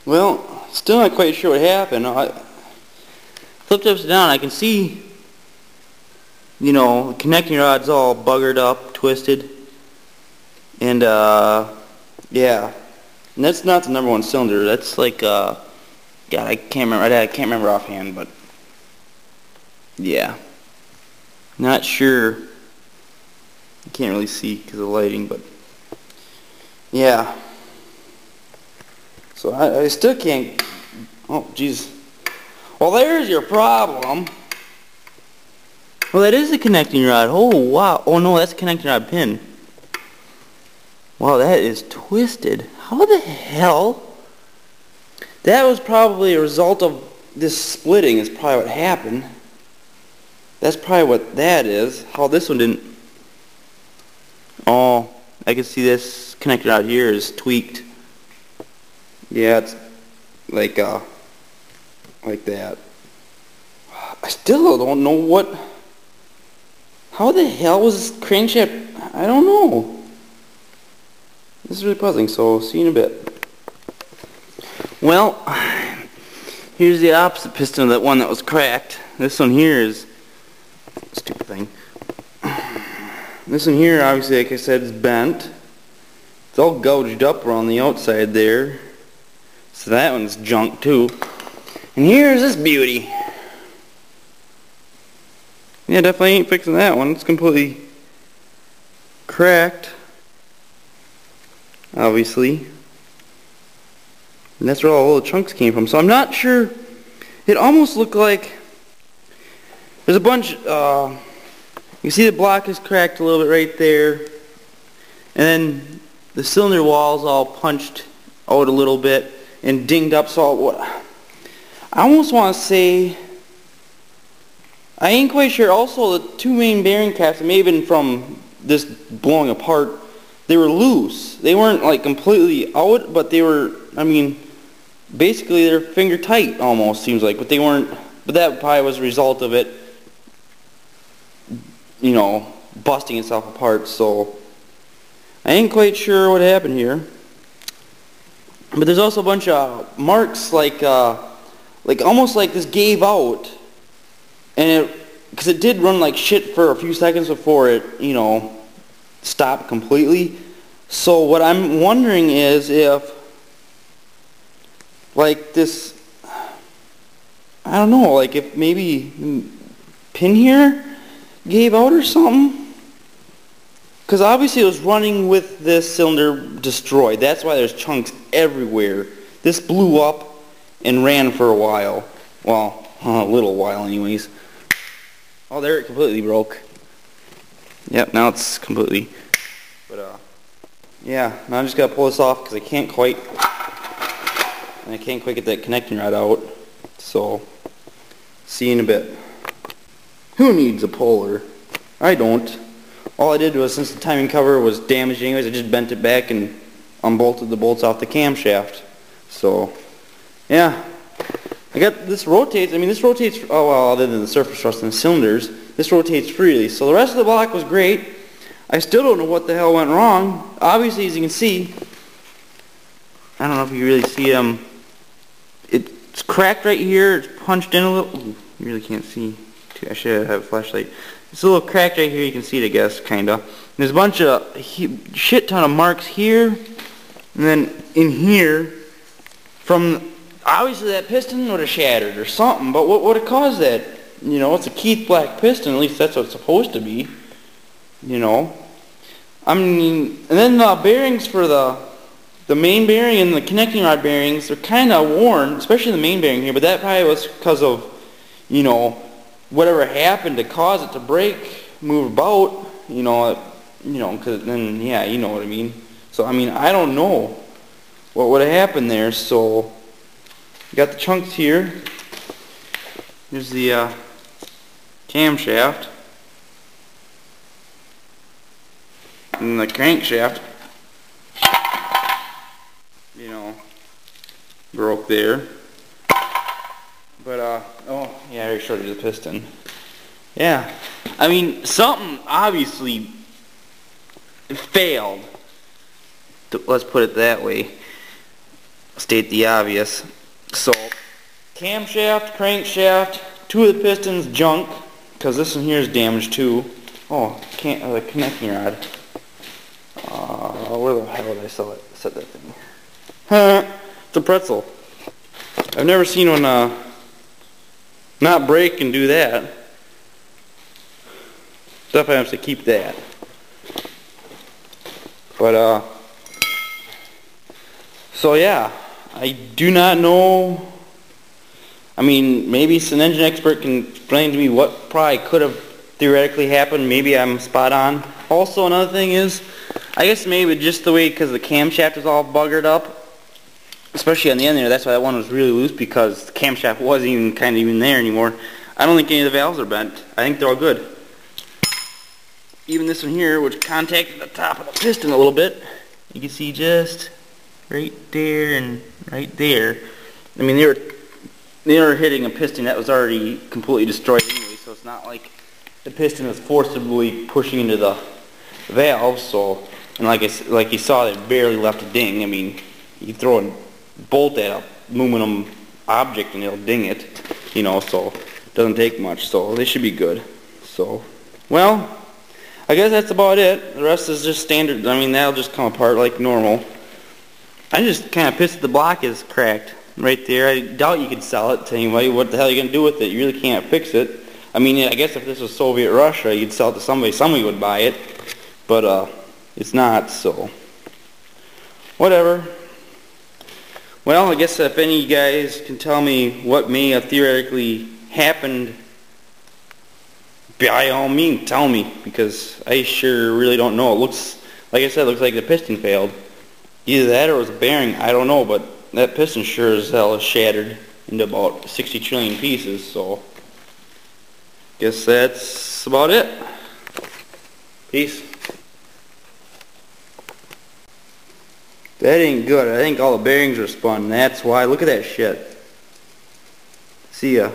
Well, still not quite sure what happened. I flipped upside down. I can see, you know, the connecting rod's all buggered up, twisted. And, yeah. And that's not the number one cylinder. That's like, God, I can't remember. I can't remember offhand, but, yeah. Not sure. I can't really see because of the lighting, but, yeah. So I still can't. Oh, jeez. Well, there's your problem. Well, that is the connecting rod. Oh, wow. Oh, no, that's the connecting rod pin. Wow, that is twisted. How the hell? That was probably a result of this splitting is probably what happened. That's probably what that is. How this one didn't. Oh, I can see this connector out here is tweaked. Yeah, it's like that. I still don't know what. How the hell was this crankshaft? I don't know. This is really puzzling. So see you in a bit. Well, here's the opposite piston of that one that was cracked. This one here is stupid thing. This one here, obviously, like I said, is bent. It's all gouged up around the outside there. So that one's junk too. And here's this beauty. Yeah, definitely ain't fixing that one. It's completely cracked. Obviously. And that's where all the chunks came from. So I'm not sure. It almost looked like there's a bunch. You see the block is cracked a little bit right there. And then the cylinder wall's all punched out a little bit and dinged up. So what I almost want to say, I ain't quite sure. Also, the two main bearing caps, may have been from this blowing apart, they were loose. They weren't like completely out, but they were, I mean, basically they're finger tight almost, seems like, but they weren't, but that probably was a result of it, you know, busting itself apart. So I ain't quite sure what happened here. But there's also a bunch of marks, like almost like this gave out, and because it did run like shit for a few seconds before it, you know, stopped completely. So what I'm wondering is if, like this, I don't know, like if maybe pin here gave out or something. Because obviously it was running with this cylinder destroyed. That's why there's chunks everywhere. This blew up and ran for a while. Well, a little while anyways. Oh, there it completely broke. Yep, now it's completely. But yeah, now I just gotta pull this off because I can't quite get that connecting rod out. So, see you in a bit. Who needs a puller? I don't. All I did was, since the timing cover was damaged anyways, I just bent it back and unbolted the bolts off the camshaft. So, yeah. I got, this rotates, I mean this rotates, oh well, other than the surface thrust and the cylinders, this rotates freely. So the rest of the block was great. I still don't know what the hell went wrong. Obviously, as you can see, I don't know if you really see it's cracked right here, it's punched in a little. Ooh, you really can't see. I should have a flashlight. It's a little cracked right here, you can see it, I guess, kinda. There's a bunch of, shit ton of marks here, and then in here, from, obviously that piston would have shattered or something, but what would have caused that? You know, it's a Keith Black piston, at least that's what it's supposed to be. You know, I mean, and then the bearings for the main bearing and the connecting rod bearings, they're kind of worn, especially the main bearing here, but that probably was because of, you know, whatever happened to cause it to break, move about, you know, because then, yeah, you know what I mean. So, I mean, I don't know what would have happened there. So, you got the chunks here. Here's the camshaft. And the crankshaft, you know, broke there. But, oh, yeah, I already showed you the piston. Yeah, I mean, something obviously failed. Let's put it that way. state the obvious. So, camshaft, crankshaft, 2 of the pistons junk, because this one here is damaged too. Oh, the connecting rod. Where the hell did I set that thing? It's a pretzel. I've never seen one not break and do that. Definitely have to keep that. But so yeah, I do not know. I mean, maybe an engine expert can explain to me what probably could have theoretically happened. Maybe I'm spot on. Also, another thing is, I guess maybe just the way, because the camshaft is all buggered up, especially on the end there, that's why that one was really loose, because the camshaft wasn't even kind of even there anymore. I don't think any of the valves are bent. I think they're all good. Even this one here, which contacted the top of the piston a little bit, you can see just right there and right there. I mean, they were hitting a piston that was already completely destroyed anyway, so it's not like the piston was forcibly pushing into the valve. So, and like you saw, they barely left a ding. I mean, you throw a bolt at a aluminum object and it'll ding it, you know. So it doesn't take much. So they should be good. So, well, I guess that's about it. The rest is just standard. I mean, that'll just come apart like normal. I just kind of pissed that the block is cracked right there. I doubt you could sell it to anybody. What the hell are you going to do with it? You really can't fix it. I mean, I guess if this was Soviet Russia, you'd sell it to somebody. Somebody would buy it. But it's not, so whatever. Well, I guess if any of you guys can tell me what may have theoretically happened, by all means, tell me, because I sure really don't know. It looks, like I said, it looks like the piston failed. Either that or it was a bearing, I don't know, but that piston sure as hell is shattered into about 60 trillion pieces, so guess that's about it. Peace. That ain't good. I think all the bearings are spun. That's why. Look at that shit. See ya.